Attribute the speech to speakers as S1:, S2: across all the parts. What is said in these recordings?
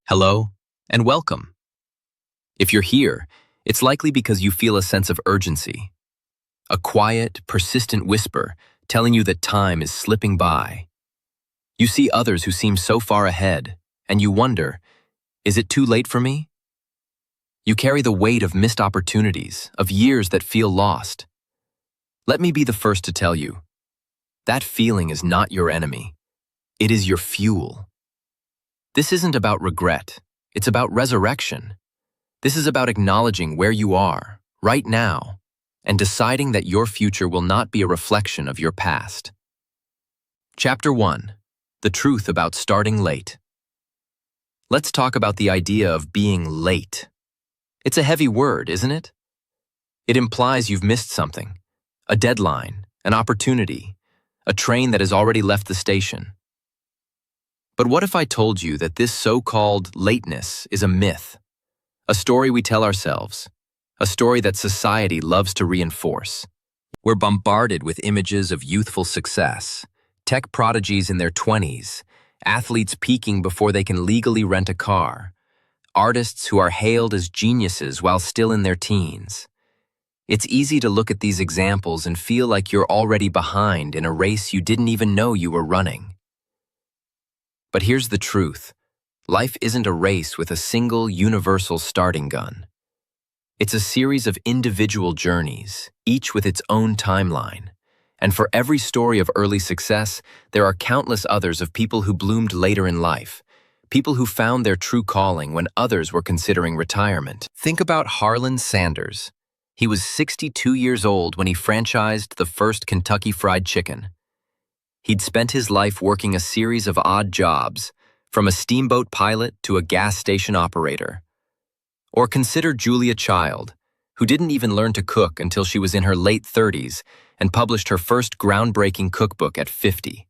S1: Hello, and welcome. If you're here, it's likely because you feel a sense of urgency, a quiet, persistent whisper telling you that time is slipping by. You see others who seem so far ahead, and you wonder, is it too late for me? You carry the weight of missed opportunities, of years that feel lost. Let me be the first to tell you, that feeling is not your enemy. It is your fuel. This isn't about regret. It's about resurrection. This is about acknowledging where you are, right now, and deciding that your future will not be a reflection of your past. Chapter 1. The Truth About Starting Late. Let's talk about the idea of being late. It's a heavy word, isn't it? It implies you've missed something, a deadline, an opportunity, a train that has already left the station. But what if I told you that this so-called lateness is a myth, a story we tell ourselves, a story that society loves to reinforce? We're bombarded with images of youthful success, tech prodigies in their 20s, athletes peaking before they can legally rent a car, artists who are hailed as geniuses while still in their teens. It's easy to look at these examples and feel like you're already behind in a race you didn't even know you were running. But here's the truth. Life isn't a race with a single universal starting gun. It's a series of individual journeys, each with its own timeline. And for every story of early success, there are countless others of people who bloomed later in life, people who found their true calling when others were considering retirement. Think about Harlan Sanders. He was 62 years old when he franchised the first Kentucky Fried Chicken. He'd spent his life working a series of odd jobs, from a steamboat pilot to a gas station operator. Or consider Julia Child, who didn't even learn to cook until she was in her late 30s and published her first groundbreaking cookbook at 50.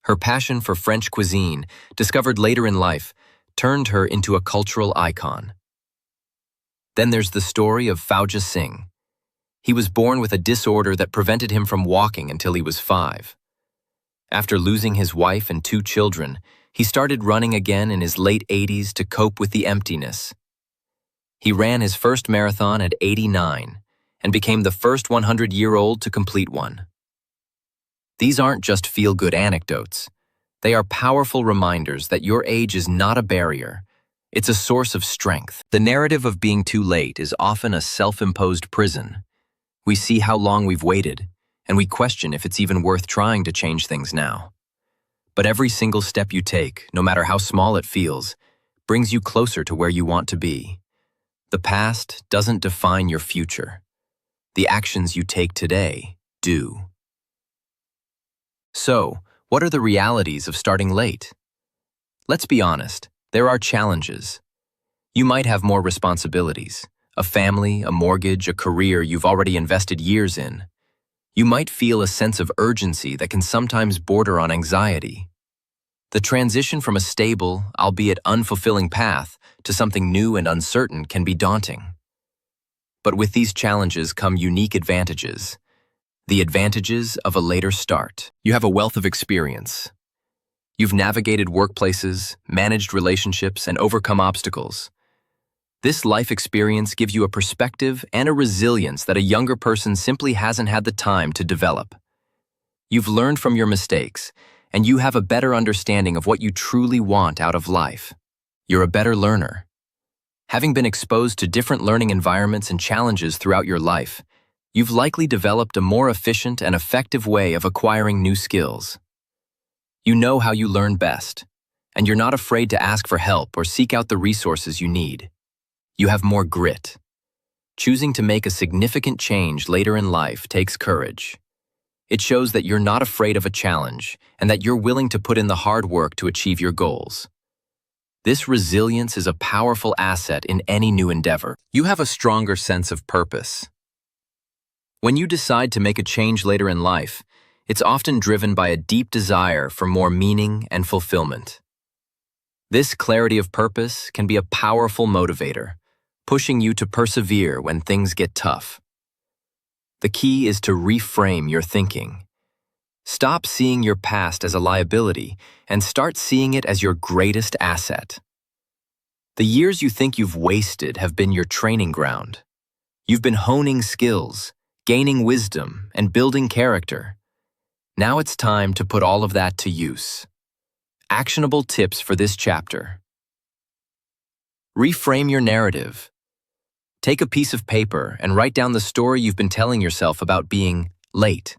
S1: Her passion for French cuisine, discovered later in life, turned her into a cultural icon. Then there's the story of Fauja Singh. He was born with a disorder that prevented him from walking until he was 5. After losing his wife and 2 children, he started running again in his late 80s to cope with the emptiness. He ran his first marathon at 89 and became the first 100-year-old to complete one. These aren't just feel-good anecdotes. They are powerful reminders that your age is not a barrier. It's a source of strength. The narrative of being too late is often a self-imposed prison. We see how long we've waited, and we question if it's even worth trying to change things now. But every single step you take, no matter how small it feels, brings you closer to where you want to be. The past doesn't define your future. The actions you take today do. So, what are the realities of starting late? Let's be honest, there are challenges. You might have more responsibilities, a family, a mortgage, a career you've already invested years in. You might feel a sense of urgency that can sometimes border on anxiety. The transition from a stable, albeit unfulfilling path to something new and uncertain can be daunting. But with these challenges come unique advantages. The advantages of a later start. You have a wealth of experience. You've navigated workplaces, managed relationships, and overcome obstacles. This life experience gives you a perspective and a resilience that a younger person simply hasn't had the time to develop. You've learned from your mistakes, and you have a better understanding of what you truly want out of life. You're a better learner. Having been exposed to different learning environments and challenges throughout your life, you've likely developed a more efficient and effective way of acquiring new skills. You know how you learn best, and you're not afraid to ask for help or seek out the resources you need. You have more grit. Choosing to make a significant change later in life takes courage. It shows that you're not afraid of a challenge and that you're willing to put in the hard work to achieve your goals. This resilience is a powerful asset in any new endeavor. You have a stronger sense of purpose. When you decide to make a change later in life, it's often driven by a deep desire for more meaning and fulfillment. This clarity of purpose can be a powerful motivator, pushing you to persevere when things get tough. The key is to reframe your thinking. Stop seeing your past as a liability and start seeing it as your greatest asset. The years you think you've wasted have been your training ground. You've been honing skills, gaining wisdom, and building character. Now it's time to put all of that to use. Actionable tips for this chapter. Reframe your narrative. Take a piece of paper and write down the story you've been telling yourself about being late.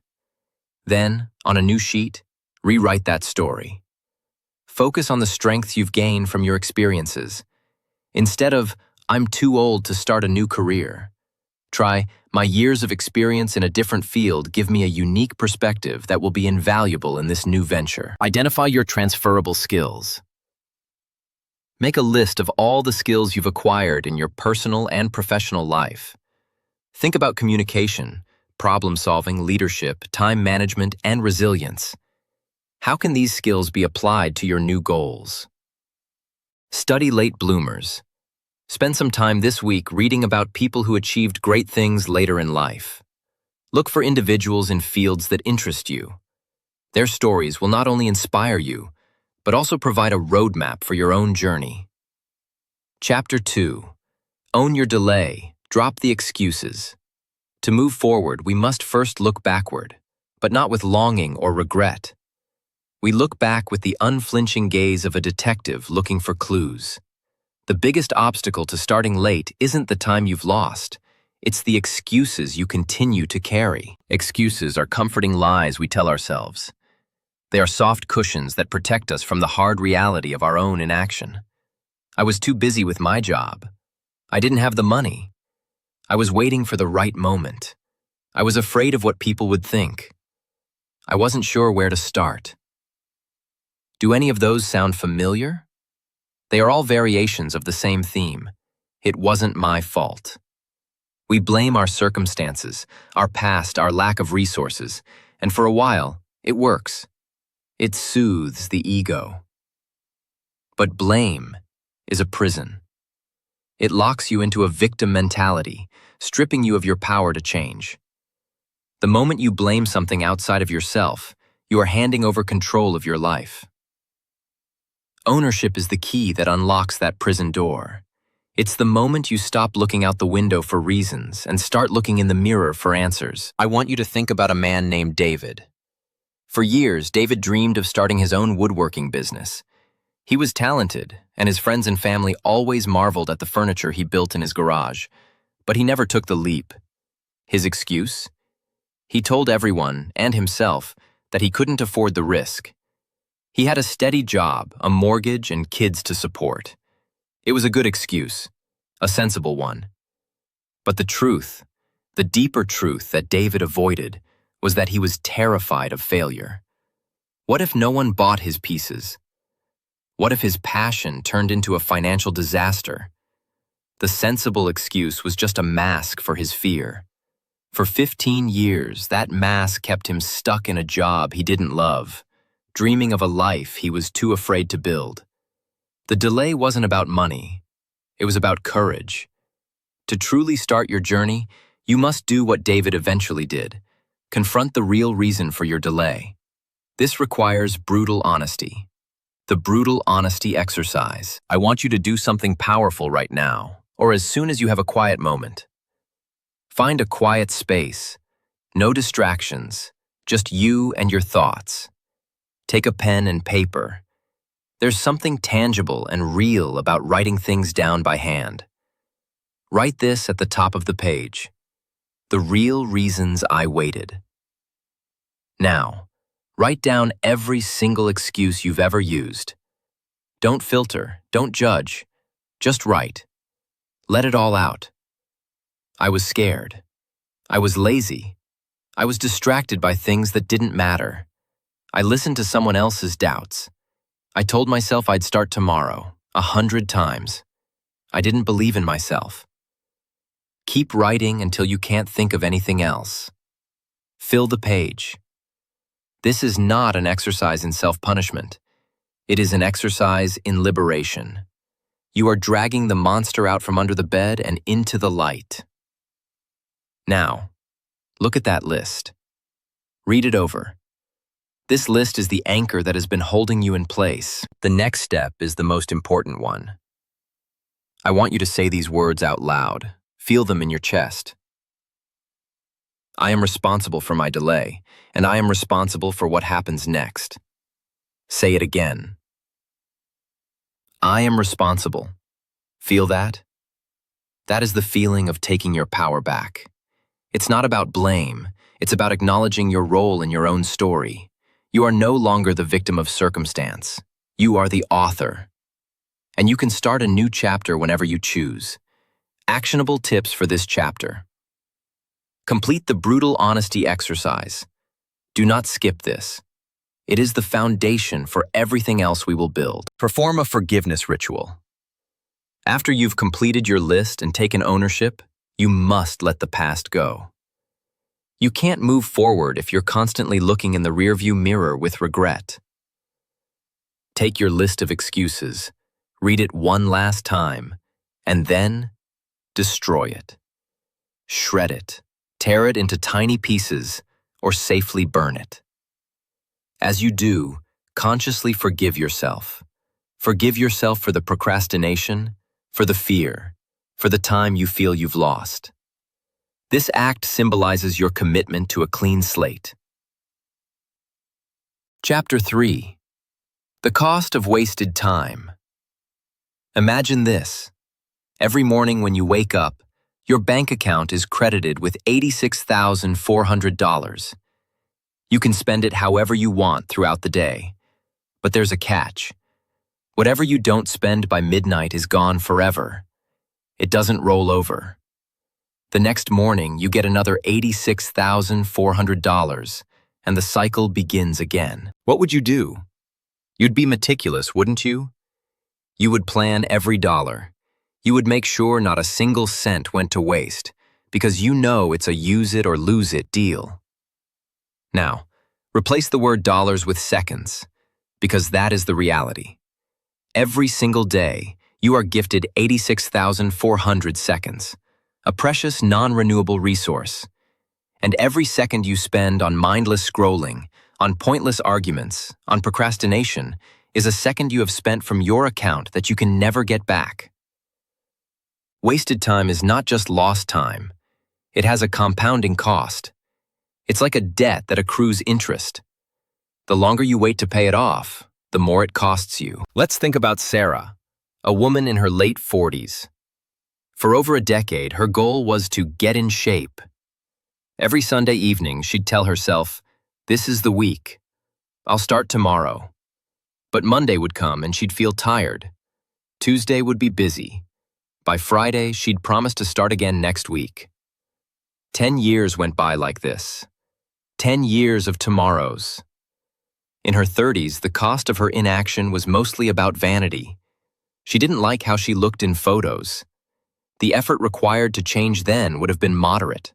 S1: Then, on a new sheet, rewrite that story. Focus on the strengths you've gained from your experiences. Instead of, "I'm too old to start a new career," try, "My years of experience in a different field give me a unique perspective that will be invaluable in this new venture." Identify your transferable skills. Make a list of all the skills you've acquired in your personal and professional life. Think about communication, problem-solving, leadership, time management, and resilience. How can these skills be applied to your new goals? Study late bloomers. Spend some time this week reading about people who achieved great things later in life. Look for individuals in fields that interest you. Their stories will not only inspire you, but also provide a roadmap for your own journey. Chapter 2. Own your delay. Drop the excuses. To move forward, we must first look backward, but not with longing or regret. We look back with the unflinching gaze of a detective looking for clues. The biggest obstacle to starting late isn't the time you've lost. It's the excuses you continue to carry. Excuses are comforting lies we tell ourselves. They are soft cushions that protect us from the hard reality of our own inaction. I was too busy with my job. I didn't have the money. I was waiting for the right moment. I was afraid of what people would think. I wasn't sure where to start. Do any of those sound familiar? They are all variations of the same theme. It wasn't my fault. We blame our circumstances, our past, our lack of resources, and for a while, it works. It soothes the ego. But blame is a prison. It locks you into a victim mentality, stripping you of your power to change. The moment you blame something outside of yourself, you are handing over control of your life. Ownership is the key that unlocks that prison door. It's the moment you stop looking out the window for reasons and start looking in the mirror for answers. I want you to think about a man named David. For years, David dreamed of starting his own woodworking business. He was talented, and his friends and family always marveled at the furniture he built in his garage, but he never took the leap. His excuse? He told everyone, and himself, that he couldn't afford the risk. He had a steady job, a mortgage, and kids to support. It was a good excuse, a sensible one. But the truth, the deeper truth that David avoided, was that he was terrified of failure. What if no one bought his pieces? What if his passion turned into a financial disaster? The sensible excuse was just a mask for his fear. For 15 years, that mask kept him stuck in a job he didn't love, dreaming of a life he was too afraid to build. The delay wasn't about money. It was about courage. To truly start your journey, you must do what David eventually did. Confront the real reason for your delay. This requires brutal honesty. The brutal honesty exercise. I want you to do something powerful right now, or as soon as you have a quiet moment. Find a quiet space. No distractions, just you and your thoughts. Take a pen and paper. There's something tangible and real about writing things down by hand. Write this at the top of the page. The real reasons I waited. Now, write down every single excuse you've ever used. Don't filter, don't judge. Just write. Let it all out. I was scared. I was lazy. I was distracted by things that didn't matter. I listened to someone else's doubts. I told myself I'd start tomorrow, 100 times. I didn't believe in myself. Keep writing until you can't think of anything else. Fill the page. This is not an exercise in self-punishment. It is an exercise in liberation. You are dragging the monster out from under the bed and into the light. Now, look at that list. Read it over. This list is the anchor that has been holding you in place. The next step is the most important one. I want you to say these words out loud. Feel them in your chest. I am responsible for my delay, and I am responsible for what happens next. Say it again. I am responsible. Feel that? That is the feeling of taking your power back. It's not about blame. It's about acknowledging your role in your own story. You are no longer the victim of circumstance. You are the author. And you can start a new chapter whenever you choose. Actionable tips for this chapter. Complete the brutal honesty exercise. Do not skip this. It is the foundation for everything else we will build. Perform a forgiveness ritual. After you've completed your list and taken ownership, you must let the past go. You can't move forward if you're constantly looking in the rearview mirror with regret. Take your list of excuses, read it one last time, and then destroy it. Shred it, tear it into tiny pieces, or safely burn it. As you do, consciously forgive yourself. Forgive yourself for the procrastination, for the fear, for the time you feel you've lost. This act symbolizes your commitment to a clean slate. Chapter 3. The Cost of Wasted Time. Imagine this. Every morning when you wake up, your bank account is credited with $86,400. You can spend it however you want throughout the day. But there's a catch. Whatever you don't spend by midnight is gone forever. It doesn't roll over. The next morning, you get another $86,400, and the cycle begins again. What would you do? You'd be meticulous, wouldn't you? You would plan every dollar. You would make sure not a single cent went to waste, because you know it's a use-it-or-lose-it deal. Now, replace the word dollars with seconds, because that is the reality. Every single day, you are gifted 86,400 seconds, a precious non-renewable resource. And every second you spend on mindless scrolling, on pointless arguments, on procrastination, is a second you have spent from your account that you can never get back. Wasted time is not just lost time. It has a compounding cost. It's like a debt that accrues interest. The longer you wait to pay it off, the more it costs you. Let's think about Sarah, a woman in her late 40s. For over a decade, her goal was to get in shape. Every Sunday evening, she'd tell herself, "This is the week. I'll start tomorrow." But Monday would come and she'd feel tired. Tuesday would be busy. By Friday, she'd promise to start again next week. 10 years went by like this. 10 years of tomorrows. In her 30s, the cost of her inaction was mostly about vanity. She didn't like how she looked in photos. The effort required to change then would have been moderate.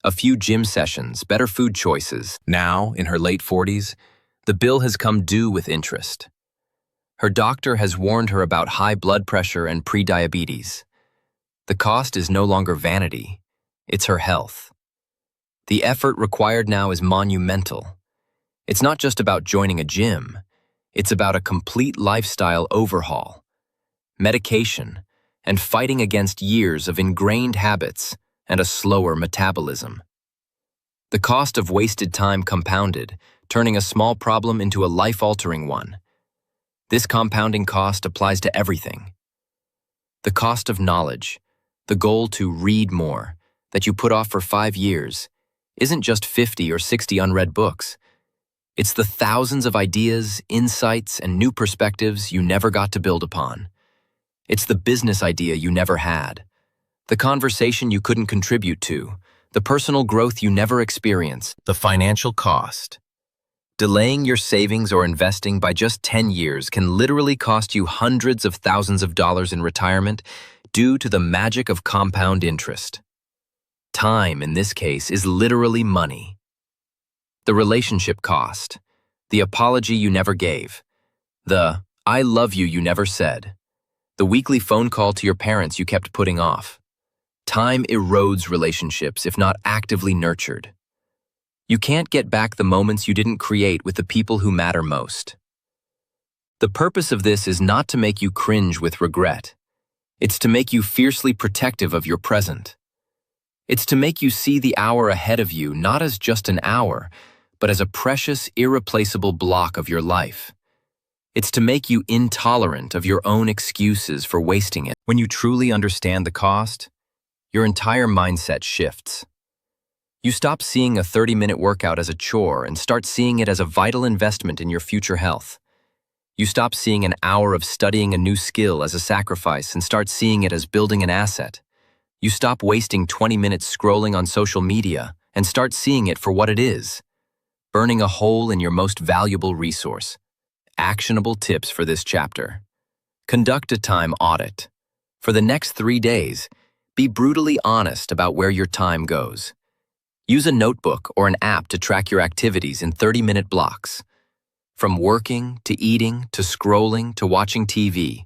S1: A few gym sessions, better food choices. Now, in her late 40s, the bill has come due with interest. Her doctor has warned her about high blood pressure and prediabetes. The cost is no longer vanity, it's her health. The effort required now is monumental. It's not just about joining a gym, it's about a complete lifestyle overhaul. Medication, and fighting against years of ingrained habits and a slower metabolism. The cost of wasted time compounded, turning a small problem into a life-altering one. This compounding cost applies to everything. The cost of knowledge, the goal to read more, that you put off for 5 years, isn't just 50 or 60 unread books. It's the thousands of ideas, insights, and new perspectives you never got to build upon. It's the business idea you never had, the conversation you couldn't contribute to, the personal growth you never experienced, the financial cost. Delaying your savings or investing by just 10 years can literally cost you hundreds of thousands of dollars in retirement due to the magic of compound interest. Time, in this case, is literally money. The relationship cost, the apology you never gave, the "I love you" never said, the weekly phone call to your parents you kept putting off. Time erodes relationships if not actively nurtured. You can't get back the moments you didn't create with the people who matter most. The purpose of this is not to make you cringe with regret. It's to make you fiercely protective of your present. It's to make you see the hour ahead of you not as just an hour, but as a precious, irreplaceable block of your life. It's to make you intolerant of your own excuses for wasting it. When you truly understand the cost, your entire mindset shifts. You stop seeing a 30-minute workout as a chore and start seeing it as a vital investment in your future health. You stop seeing an hour of studying a new skill as a sacrifice and start seeing it as building an asset. You stop wasting 20 minutes scrolling on social media and start seeing it for what it is, burning a hole in your most valuable resource. Actionable tips for this chapter. Conduct a time audit. For the next 3 days, be brutally honest about where your time goes. Use a notebook or an app to track your activities in 30-minute blocks. From working, to eating, to scrolling, to watching TV,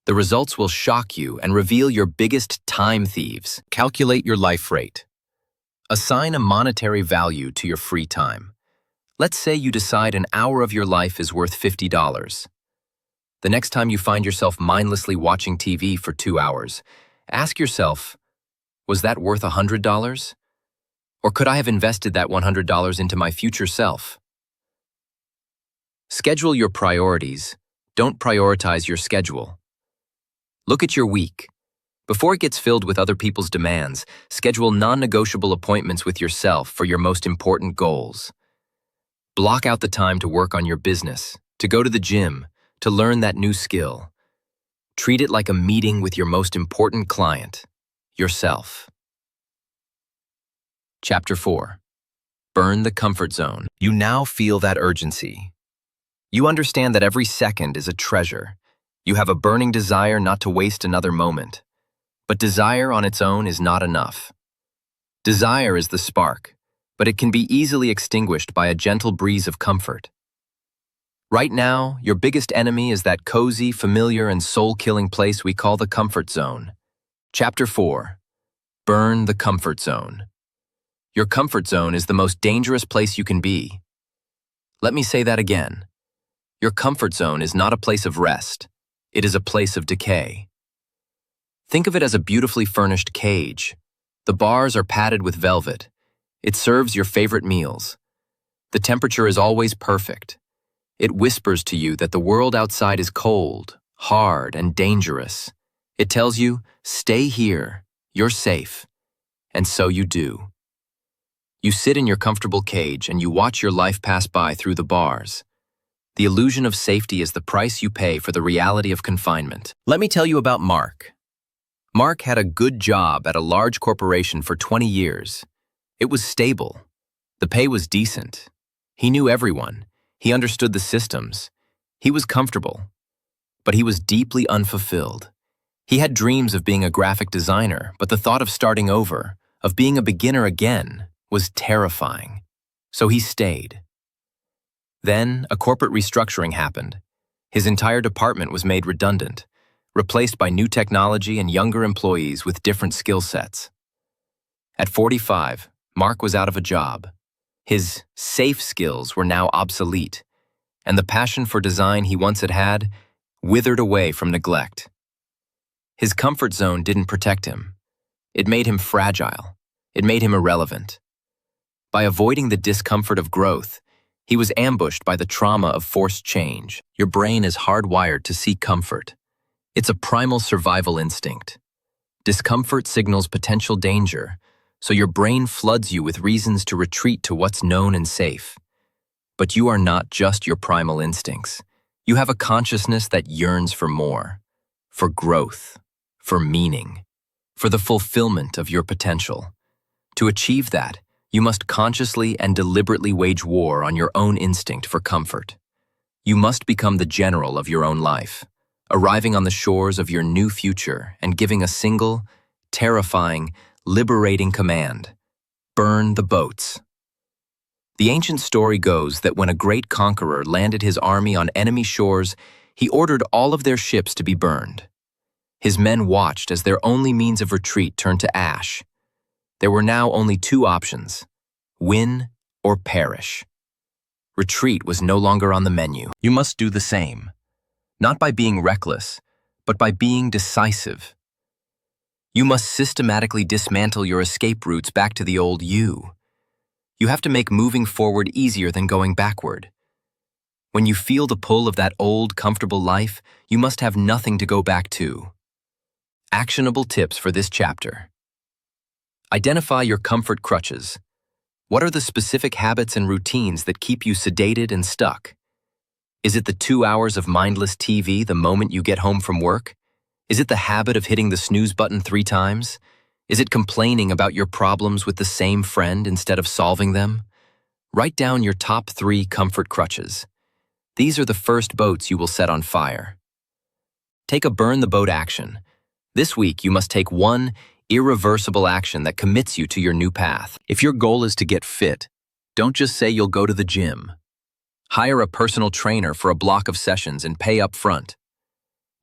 S1: the results will shock you and reveal your biggest time thieves. Calculate your life rate. Assign a monetary value to your free time. Let's say you decide an hour of your life is worth $50. The next time you find yourself mindlessly watching TV for 2 hours, ask yourself, was that worth $100? Or could I have invested that $100 into my future self? Schedule your priorities. Don't prioritize your schedule. Look at your week. Before it gets filled with other people's demands, schedule non-negotiable appointments with yourself for your most important goals. Block out the time to work on your business, to go to the gym, to learn that new skill. Treat it like a meeting with your most important client, yourself. Chapter 4. Burn the comfort zone. You now feel that urgency. You understand that every second is a treasure. You have a burning desire not to waste another moment. But desire on its own is not enough. Desire is the spark, but it can be easily extinguished by a gentle breeze of comfort. Right now, your biggest enemy is that cozy, familiar, and soul-killing place we call the comfort zone. Chapter 4. Burn the comfort zone. Your comfort zone is the most dangerous place you can be. Let me say that again. Your comfort zone is not a place of rest. It is a place of decay. Think of it as a beautifully furnished cage. The bars are padded with velvet. It serves your favorite meals. The temperature is always perfect. It whispers to you that the world outside is cold, hard, and dangerous. It tells you, stay here, you're safe. And so you do. You sit in your comfortable cage and you watch your life pass by through the bars. The illusion of safety is the price you pay for the reality of confinement. Let me tell you about Mark. Mark had a good job at a large corporation for 20 years. It was stable. The pay was decent. He knew everyone. He understood the systems. He was comfortable. But he was deeply unfulfilled. He had dreams of being a graphic designer, but the thought of starting over, of being a beginner again, was terrifying. So he stayed. Then, a corporate restructuring happened. His entire department was made redundant, replaced by new technology and younger employees with different skill sets. At 45, Mark was out of a job. His safe skills were now obsolete, and the passion for design he once had had withered away from neglect. His comfort zone didn't protect him. It made him fragile. It made him irrelevant. By avoiding the discomfort of growth, he was ambushed by the trauma of forced change. Your brain is hardwired to seek comfort. It's a primal survival instinct. Discomfort signals potential danger, so your brain floods you with reasons to retreat to what's known and safe. But you are not just your primal instincts. You have a consciousness that yearns for more, for growth, for meaning, for the fulfillment of your potential. To achieve that, you must consciously and deliberately wage war on your own instinct for comfort. You must become the general of your own life, arriving on the shores of your new future and giving a single, terrifying, liberating command: burn the boats. The ancient story goes that when a great conqueror landed his army on enemy shores, he ordered all of their ships to be burned. His men watched as their only means of retreat turned to ash. There were now only 2 options: win or perish. Retreat was no longer on the menu. You must do the same, not by being reckless, but by being decisive. You must systematically dismantle your escape routes back to the old you. You have to make moving forward easier than going backward. When you feel the pull of that old, comfortable life, you must have nothing to go back to. Actionable tips for this chapter. Identify your comfort crutches. What are the specific habits and routines that keep you sedated and stuck? Is it the 2 hours of mindless TV the moment you get home from work? Is it the habit of hitting the snooze button 3 times? Is it complaining about your problems with the same friend instead of solving them? Write down your top 3 comfort crutches. These are the first boats you will set on fire. Take a burn the boat action. This week, you must take one irreversible action that commits you to your new path. If your goal is to get fit, don't just say you'll go to the gym. Hire a personal trainer for a block of sessions and pay up front.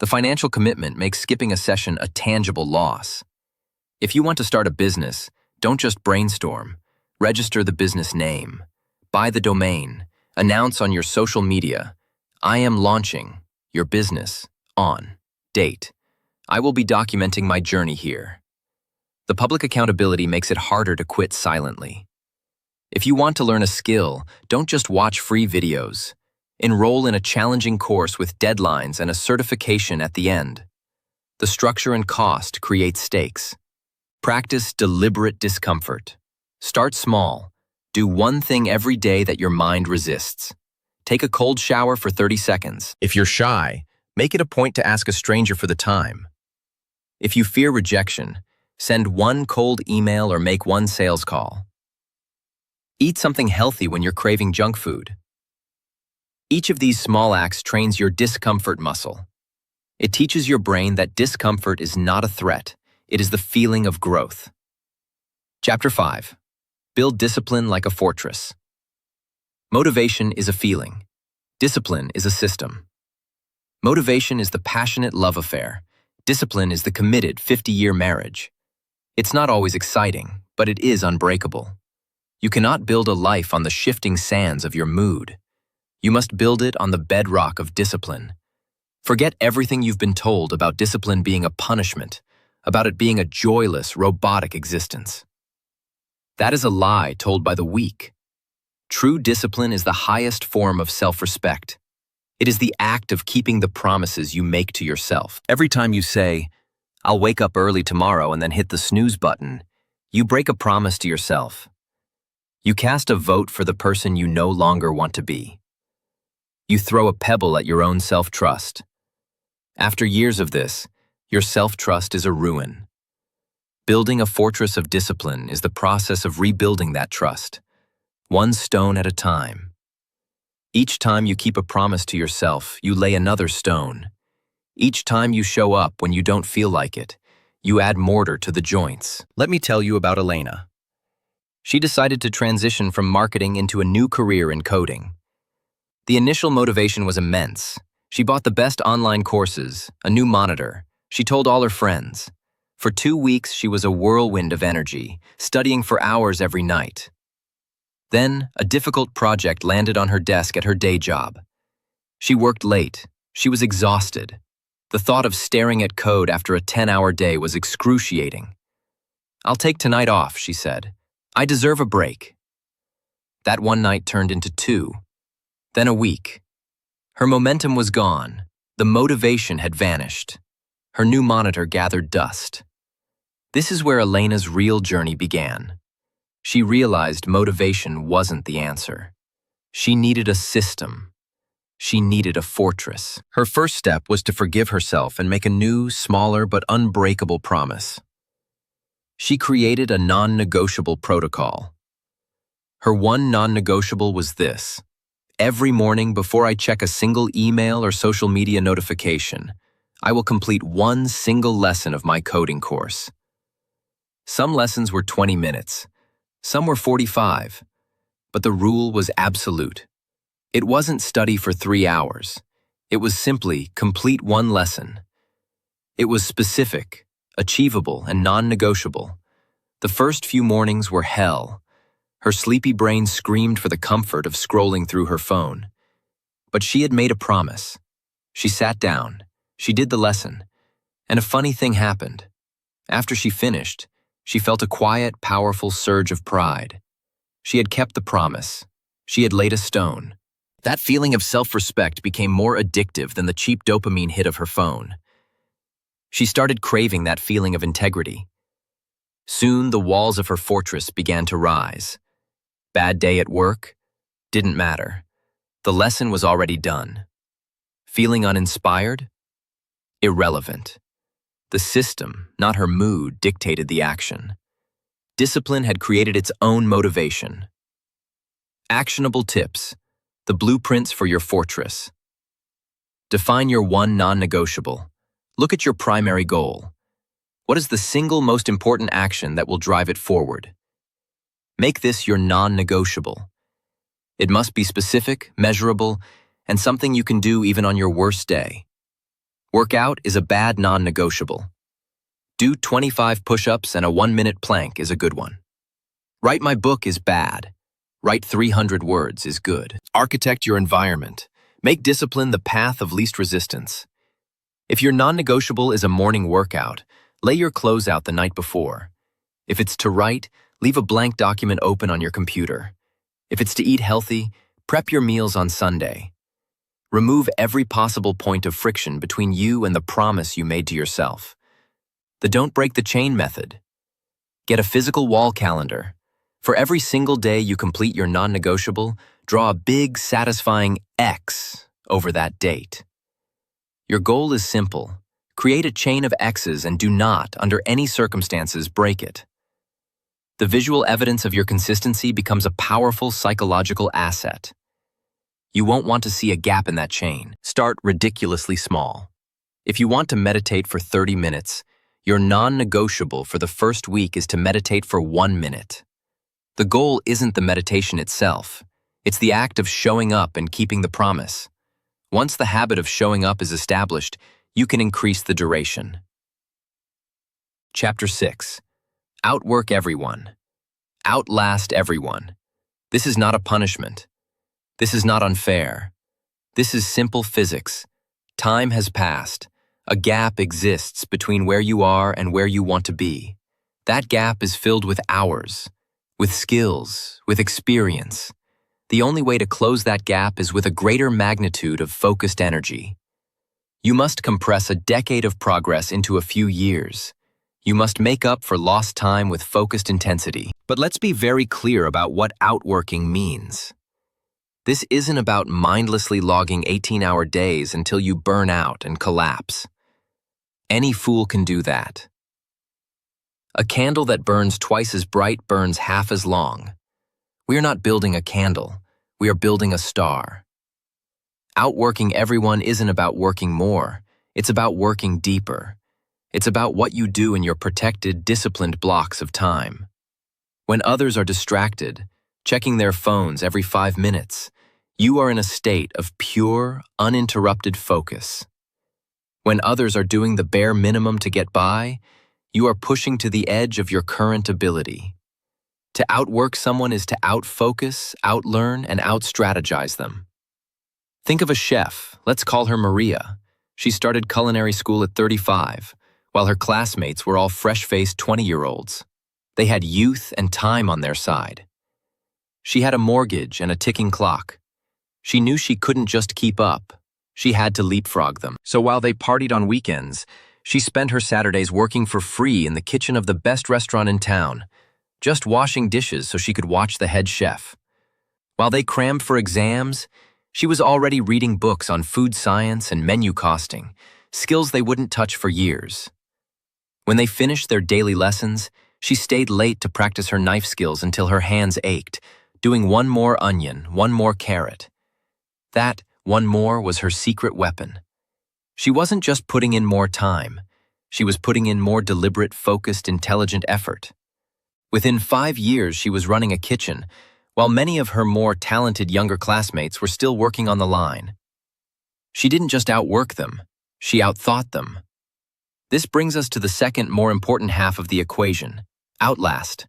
S1: The financial commitment makes skipping a session a tangible loss. If you want to start a business, don't just brainstorm. Register the business name. Buy the domain. Announce on your social media, I am launching your business on date. I will be documenting my journey here. The public accountability makes it harder to quit silently. If you want to learn a skill, don't just watch free videos. Enroll in a challenging course with deadlines and a certification at the end. The structure and cost create stakes. Practice deliberate discomfort. Start small. Do one thing every day that your mind resists. Take a cold shower for 30 seconds. If you're shy, make it a point to ask a stranger for the time. If you fear rejection, send one cold email or make one sales call. Eat something healthy when you're craving junk food. Each of these small acts trains your discomfort muscle. It teaches your brain that discomfort is not a threat, it is the feeling of growth. Chapter 5. Build discipline like a fortress. Motivation is a feeling. Discipline is a system. Motivation is the passionate love affair. Discipline is the committed 50-year marriage. It's not always exciting, but it is unbreakable. You cannot build a life on the shifting sands of your mood. You must build it on the bedrock of discipline. Forget everything you've been told about discipline being a punishment, about it being a joyless, robotic existence. That is a lie told by the weak. True discipline is the highest form of self-respect. It is the act of keeping the promises you make to yourself. Every time you say, I'll wake up early tomorrow and then hit the snooze button, you break a promise to yourself. You cast a vote for the person you no longer want to be. You throw a pebble at your own self-trust. After years of this, your self-trust is a ruin. Building a fortress of discipline is the process of rebuilding that trust, one stone at a time. Each time you keep a promise to yourself, you lay another stone. Each time you show up when you don't feel like it, you add mortar to the joints. Let me tell you about Elena. She decided to transition from marketing into a new career in coding. The initial motivation was immense. She bought the best online courses, a new monitor. She told all her friends. For 2 weeks, she was a whirlwind of energy, studying for hours every night. Then, a difficult project landed on her desk at her day job. She worked late. She was exhausted. The thought of staring at code after a 10-hour day was excruciating. I'll take tonight off, she said. I deserve a break. That one night turned into 2, then a week. Her momentum was gone. The motivation had vanished. Her new monitor gathered dust. This is where Elena's real journey began. She realized motivation wasn't the answer. She needed a system. She needed a fortress. Her first step was to forgive herself and make a new, smaller but unbreakable promise. She created a non-negotiable protocol. Her one non-negotiable was this: every morning before I check a single email or social media notification, I will complete one single lesson of my coding course. Some lessons were 20 minutes. Some were 45, but the rule was absolute. It wasn't study for 3 hours. It was simply complete one lesson. It was specific, achievable, and non-negotiable. The first few mornings were hell. Her sleepy brain screamed for the comfort of scrolling through her phone. But she had made a promise. She sat down, she did the lesson, and a funny thing happened. After she finished, she felt a quiet, powerful surge of pride. She had kept the promise. She had laid a stone. That feeling of self-respect became more addictive than the cheap dopamine hit of her phone. She started craving that feeling of integrity. Soon, the walls of her fortress began to rise. Bad day at work? Didn't matter. The lesson was already done. Feeling uninspired? Irrelevant. The system, not her mood, dictated the action. Discipline had created its own motivation. Actionable tips. The blueprints for your fortress. Define your one non-negotiable. Look at your primary goal. What is the single most important action that will drive it forward? Make this your non-negotiable. It must be specific, measurable, and something you can do even on your worst day. Workout is a bad non-negotiable. Do 25 push-ups and a 1-minute plank is a good one. Write my book is bad. Write 300 words is good. Architect your environment. Make discipline the path of least resistance. If your non-negotiable is a morning workout, lay your clothes out the night before. If it's to write, leave a blank document open on your computer. If it's to eat healthy, prep your meals on Sunday. Remove every possible point of friction between you and the promise you made to yourself. The don't break the chain method. Get a physical wall calendar. For every single day you complete your non-negotiable, draw a big, satisfying X over that date. Your goal is simple. Create a chain of X's and do not, under any circumstances, break it. The visual evidence of your consistency becomes a powerful psychological asset. You won't want to see a gap in that chain. Start ridiculously small. If you want to meditate for 30 minutes, your non-negotiable for the first week is to meditate for 1 minute. The goal isn't the meditation itself. It's the act of showing up and keeping the promise. Once the habit of showing up is established, you can increase the duration. Chapter 6. Outwork everyone. Outlast everyone. This is not a punishment. This is not unfair. This is simple physics. Time has passed. A gap exists between where you are and where you want to be. That gap is filled with hours, with skills, with experience. The only way to close that gap is with a greater magnitude of focused energy. You must compress a decade of progress into a few years. You must make up for lost time with focused intensity. But let's be very clear about what outworking means. This isn't about mindlessly logging 18-hour days until you burn out and collapse. Any fool can do that. A candle that burns twice as bright burns half as long. We are not building a candle. We are building a star. Outworking everyone isn't about working more. It's about working deeper. It's about what you do in your protected, disciplined blocks of time. When others are distracted, checking their phones every 5 minutes, you are in a state of pure, uninterrupted focus. When others are doing the bare minimum to get by, you are pushing to the edge of your current ability. To outwork someone is to outfocus, outlearn, and outstrategize them. Think of a chef. Let's call her Maria. She started culinary school at 35, while her classmates were all fresh-faced 20-year-olds. They had youth and time on their side. She had a mortgage and a ticking clock. She knew she couldn't just keep up. She had to leapfrog them. So while they partied on weekends, she spent her Saturdays working for free in the kitchen of the best restaurant in town, just washing dishes so she could watch the head chef. While they crammed for exams, she was already reading books on food science and menu costing, skills they wouldn't touch for years. When they finished their daily lessons, she stayed late to practice her knife skills until her hands ached, doing one more onion, one more carrot. That one more was her secret weapon. She wasn't just putting in more time. She was putting in more deliberate, focused, intelligent effort. Within 5 years, she was running a kitchen, while many of her more talented younger classmates were still working on the line. She didn't just outwork them, she outthought them. This brings us to the second, more important half of the equation, Outlast.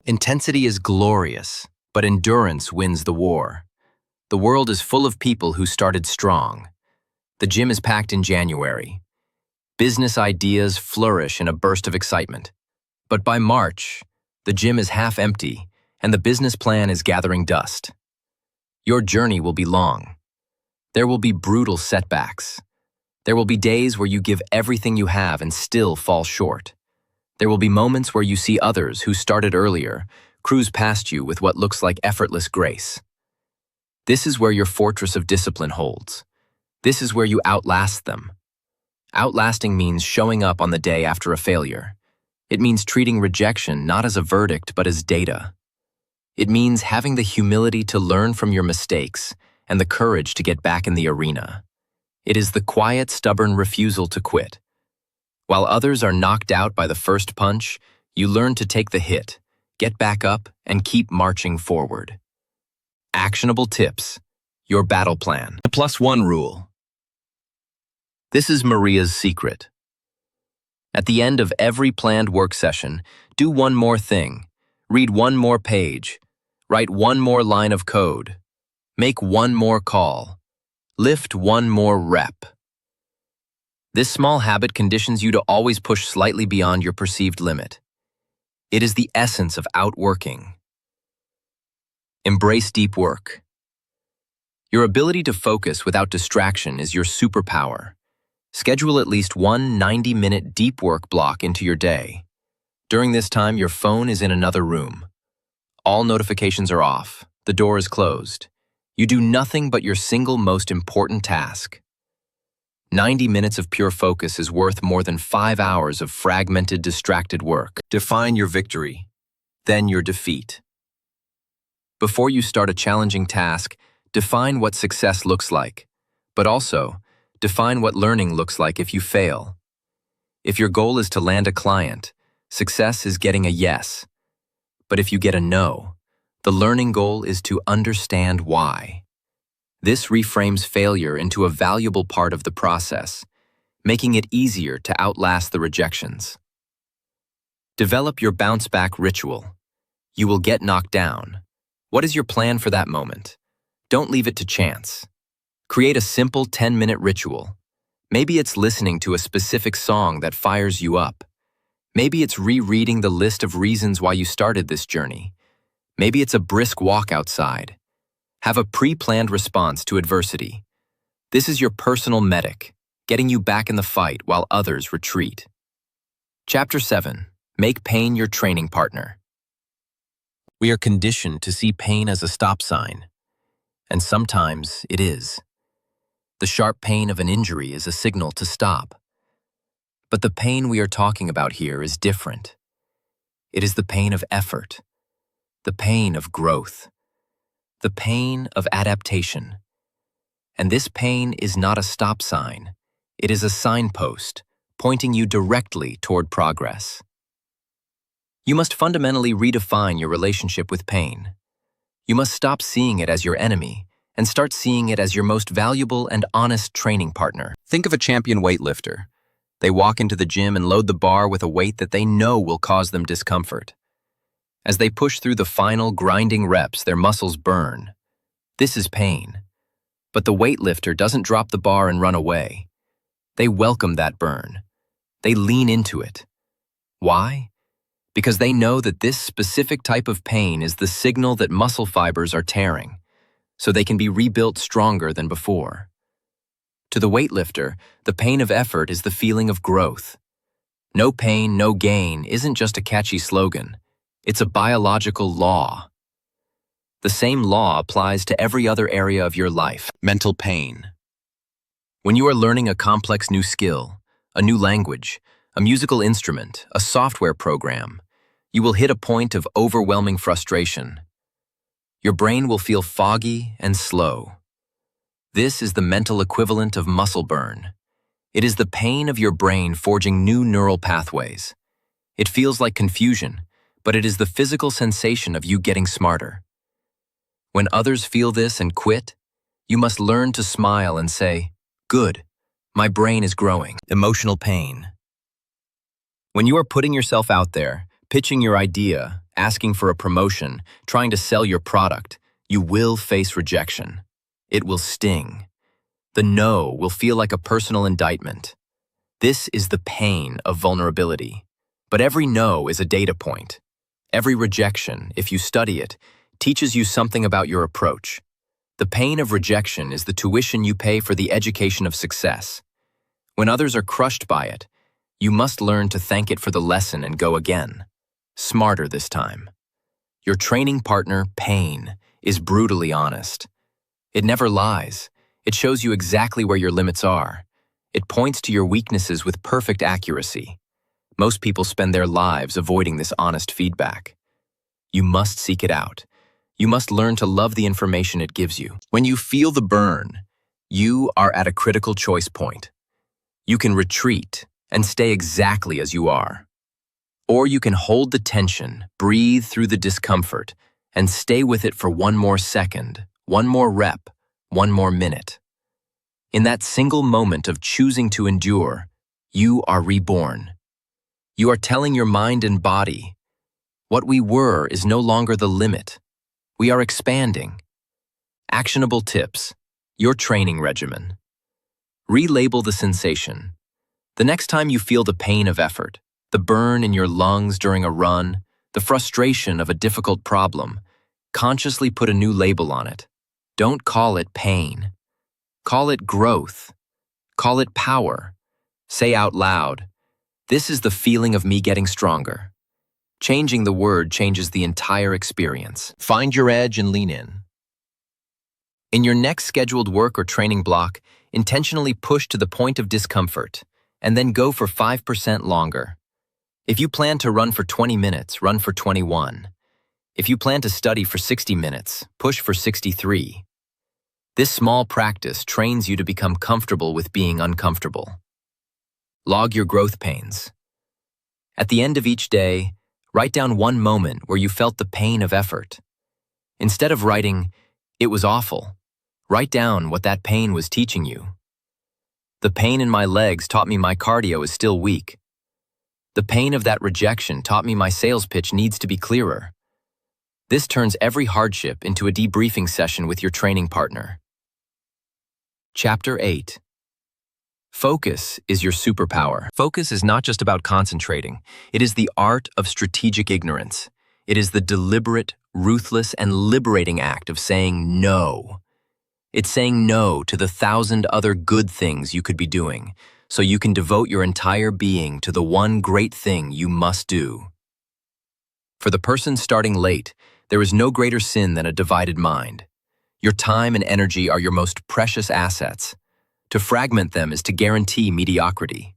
S1: Intensity is glorious, but endurance wins the war. The world is full of people who started strong. The gym is packed in January. Business ideas flourish in a burst of excitement. But by March, the gym is half empty and the business plan is gathering dust. Your journey will be long. There will be brutal setbacks. There will be days where you give everything you have and still fall short. There will be moments where you see others who started earlier cruise past you with what looks like effortless grace. This is where your fortress of discipline holds. This is where you outlast them. Outlasting means showing up on the day after a failure. It means treating rejection not as a verdict but as data. It means having the humility to learn from your mistakes and the courage to get back in the arena. It is the quiet, stubborn refusal to quit. While others are knocked out by the first punch, you learn to take the hit, get back up, and keep marching forward. Actionable tips. Your battle plan. The +1 rule. This is Maria's secret. At the end of every planned work session, do one more thing. Read one more page. Write one more line of code. Make one more call. Lift one more rep. This small habit conditions you to always push slightly beyond your perceived limit. It is the essence of outworking. Embrace deep work. Your ability to focus without distraction is your superpower. Schedule at least one 90-minute deep work block into your day. During this time, your phone is in another room. All notifications are off. The door is closed. You do nothing but your single most important task. 90 minutes of pure focus is worth more than 5 hours of fragmented, distracted work. Define your victory, then your defeat. Before you start a challenging task, define what success looks like, but also define what learning looks like if you fail. If your goal is to land a client, success is getting a yes. But if you get a no, the learning goal is to understand why. This reframes failure into a valuable part of the process, making it easier to outlast the rejections. Develop your bounce-back ritual. You will get knocked down. What is your plan for that moment? Don't leave it to chance. Create a simple 10-minute ritual. Maybe it's listening to a specific song that fires you up. Maybe it's rereading the list of reasons why you started this journey. Maybe it's a brisk walk outside. Have a pre-planned response to adversity. This is your personal medic, getting you back in the fight while others retreat. Chapter 7. Make pain your training partner. We are conditioned to see pain as a stop sign, and sometimes it is. The sharp pain of an injury is a signal to stop. But the pain we are talking about here is different. It is the pain of effort, the pain of growth, the pain of adaptation. And this pain is not a stop sign. It is a signpost, pointing you directly toward progress. You must fundamentally redefine your relationship with pain. You must stop seeing it as your enemy and start seeing it as your most valuable and honest training partner. Think of a champion weightlifter. They walk into the gym and load the bar with a weight that they know will cause them discomfort. As they push through the final grinding reps, their muscles burn. This is pain. But the weightlifter doesn't drop the bar and run away. They welcome that burn. They lean into it. Why? Because they know that this specific type of pain is the signal that muscle fibers are tearing, so they can be rebuilt stronger than before. To the weightlifter, the pain of effort is the feeling of growth. No pain, no gain isn't just a catchy slogan. It's a biological law. The same law applies to every other area of your life. Mental pain. When you are learning a complex new skill, a new language, a musical instrument, a software program, you will hit a point of overwhelming frustration. Your brain will feel foggy and slow. This is the mental equivalent of muscle burn. It is the pain of your brain forging new neural pathways. It feels like confusion, but it is the physical sensation of you getting smarter. When others feel this and quit, you must learn to smile and say, "Good, my brain is growing." Emotional pain. When you are putting yourself out there, pitching your idea, asking for a promotion, trying to sell your product, you will face rejection. It will sting. The no will feel like a personal indictment. This is the pain of vulnerability. But every no is a data point. Every rejection, if you study it, teaches you something about your approach. The pain of rejection is the tuition you pay for the education of success. When others are crushed by it, you must learn to thank it for the lesson and go again. Smarter this time. Your training partner, pain, is brutally honest. It never lies. It shows you exactly where your limits are. It points to your weaknesses with perfect accuracy. Most people spend their lives avoiding this honest feedback. You must seek it out. You must learn to love the information it gives you. When you feel the burn, you are at a critical choice point. You can retreat and stay exactly as you are. Or you can hold the tension, breathe through the discomfort, and stay with it for one more second, one more rep, one more minute. In that single moment of choosing to endure, you are reborn. You are telling your mind and body, what we were is no longer the limit. We are expanding. Actionable tips. Your training regimen. Relabel the sensation. The next time you feel the pain of effort, the burn in your lungs during a run, the frustration of a difficult problem, consciously put a new label on it. Don't call it pain. Call it growth. Call it power. Say out loud, "This is the feeling of me getting stronger." Changing the word changes the entire experience. Find your edge and lean in. In your next scheduled work or training block, intentionally push to the point of discomfort, and then go for 5% longer. If you plan to run for 20 minutes, run for 21. If you plan to study for 60 minutes, push for 63. This small practice trains you to become comfortable with being uncomfortable. Log your growth pains. At the end of each day, write down one moment where you felt the pain of effort. Instead of writing, "It was awful," write down what that pain was teaching you. The pain in my legs taught me my cardio is still weak. The pain of that rejection taught me my sales pitch needs to be clearer. This turns every hardship into a debriefing session with your training partner. Chapter 8. Focus is your superpower. Focus is not just about concentrating. It is the art of strategic ignorance. It is the deliberate, ruthless, and liberating act of saying no. It's saying no to the 1,000 other good things you could be doing, so you can devote your entire being to the one great thing you must do. For the person starting late, there is no greater sin than a divided mind. Your time and energy are your most precious assets. To fragment them is to guarantee mediocrity.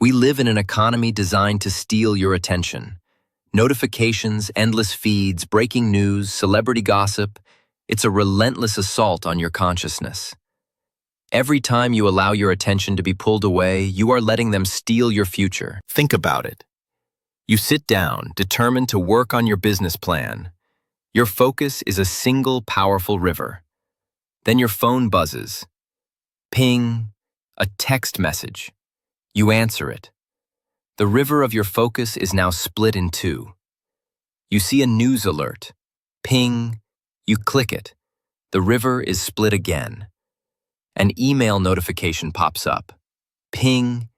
S1: We live in an economy designed to steal your attention. Notifications, endless feeds, breaking news, celebrity gossip. It's a relentless assault on your consciousness. Every time you allow your attention to be pulled away, you are letting them steal your future. Think about it. You sit down, determined to work on your business plan. Your focus is a single powerful river. Then your phone buzzes. Ping, a text message. You answer it. The river of your focus is now split in two. You see a news alert. Ping, you click it. The river is split again. An email notification pops up. Ping,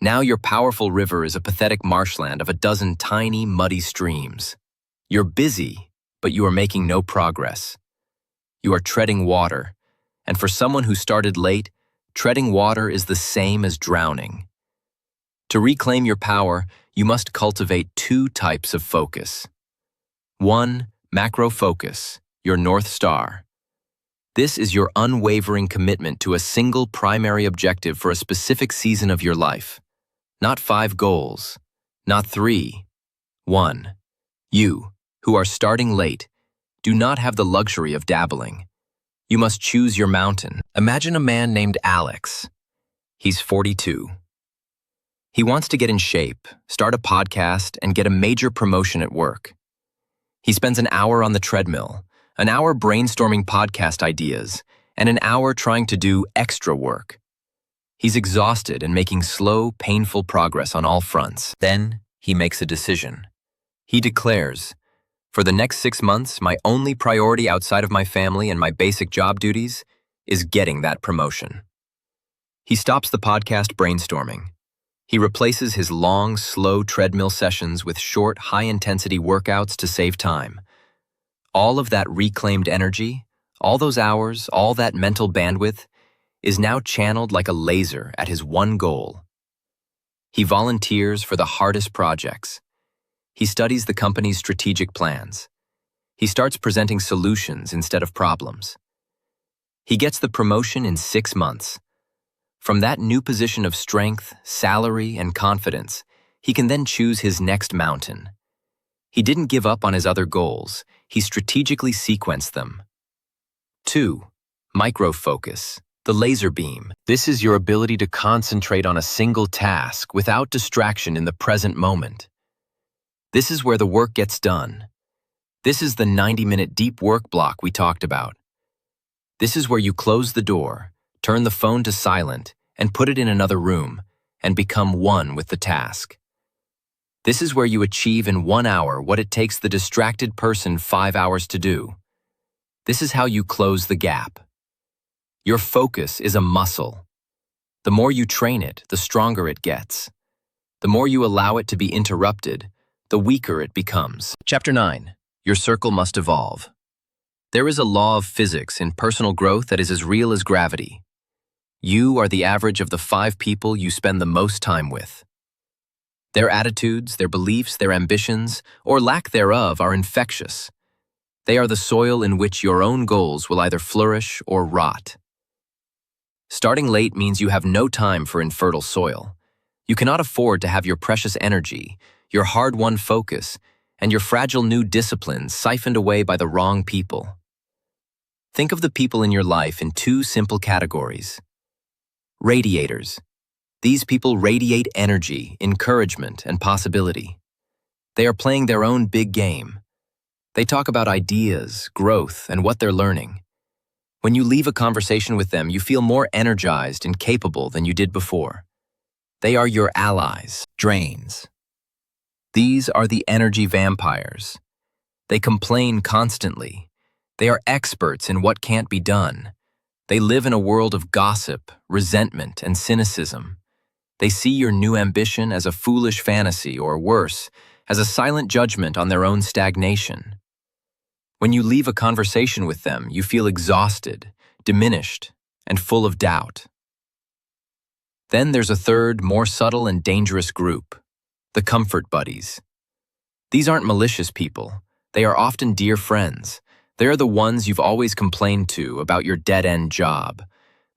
S1: now your powerful river is a pathetic marshland of a dozen tiny, muddy streams. You're busy, but you are making no progress. You are treading water. And for someone who started late, treading water is the same as drowning. To reclaim your power, you must cultivate two types of focus. 1. Macro focus, your North Star. This is your unwavering commitment to a single primary objective for a specific season of your life. Not 5 goals, not 3. 1. You, who are starting late, do not have the luxury of dabbling. You must choose your mountain. Imagine a man named Alex. He's 42. He wants to get in shape, start a podcast, and get a major promotion at work. He spends an hour on the treadmill, an hour brainstorming podcast ideas, and an hour trying to do extra work. He's exhausted and making slow, painful progress on all fronts. Then he makes a decision. He declares, "For the next 6 months, my only priority outside of my family and my basic job duties is getting that promotion." He stops the podcast brainstorming. He replaces his long, slow treadmill sessions with short, high-intensity workouts to save time. All of that reclaimed energy, all those hours, all that mental bandwidth, is now channeled like a laser at his one goal. He volunteers for the hardest projects. He studies the company's strategic plans. He starts presenting solutions instead of problems. He gets the promotion in 6 months. From that new position of strength, salary, and confidence, he can then choose his next mountain. He didn't give up on his other goals. He strategically sequenced them. 2. Micro-focus, the laser beam. This is your ability to concentrate on a single task without distraction in the present moment. This is where the work gets done. This is the 90-minute deep work block we talked about. This is where you close the door, turn the phone to silent, and put it in another room, and become one with the task. This is where you achieve in 1 hour what it takes the distracted person 5 hours to do. This is how you close the gap. Your focus is a muscle. The more you train it, the stronger it gets. The more you allow it to be interrupted, the weaker it becomes. Chapter 9. Your circle must evolve. There is a law of physics in personal growth that is as real as gravity. You are the average of the 5 people you spend the most time with. Their attitudes, their beliefs, their ambitions, or lack thereof are infectious. They are the soil in which your own goals will either flourish or rot. Starting late means you have no time for infertile soil. You cannot afford to have your precious energy, your hard-won focus, and your fragile new disciplines siphoned away by the wrong people. Think of the people in your life in 2 simple categories. Radiators. These people radiate energy, encouragement, and possibility. They are playing their own big game. They talk about ideas, growth, and what they're learning. When you leave a conversation with them, you feel more energized and capable than you did before. They are your allies. Drains. These are the energy vampires. They complain constantly. They are experts in what can't be done. They live in a world of gossip, resentment, and cynicism. They see your new ambition as a foolish fantasy, or worse, as a silent judgment on their own stagnation. When you leave a conversation with them, you feel exhausted, diminished, and full of doubt. Then there's a third, more subtle and dangerous group. The comfort buddies. These aren't malicious people. They are often dear friends. They are the ones you've always complained to about your dead-end job.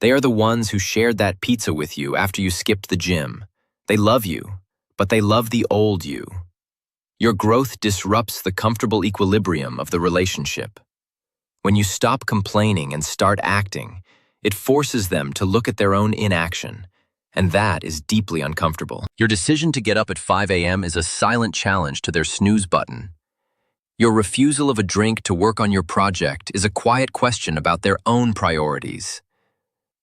S1: They are the ones who shared that pizza with you after you skipped the gym. They love you, but they love the old you. Your growth disrupts the comfortable equilibrium of the relationship. When you stop complaining and start acting, it forces them to look at their own inaction. And that is deeply uncomfortable. Your decision to get up at 5 a.m. is a silent challenge to their snooze button. Your refusal of a drink to work on your project is a quiet question about their own priorities.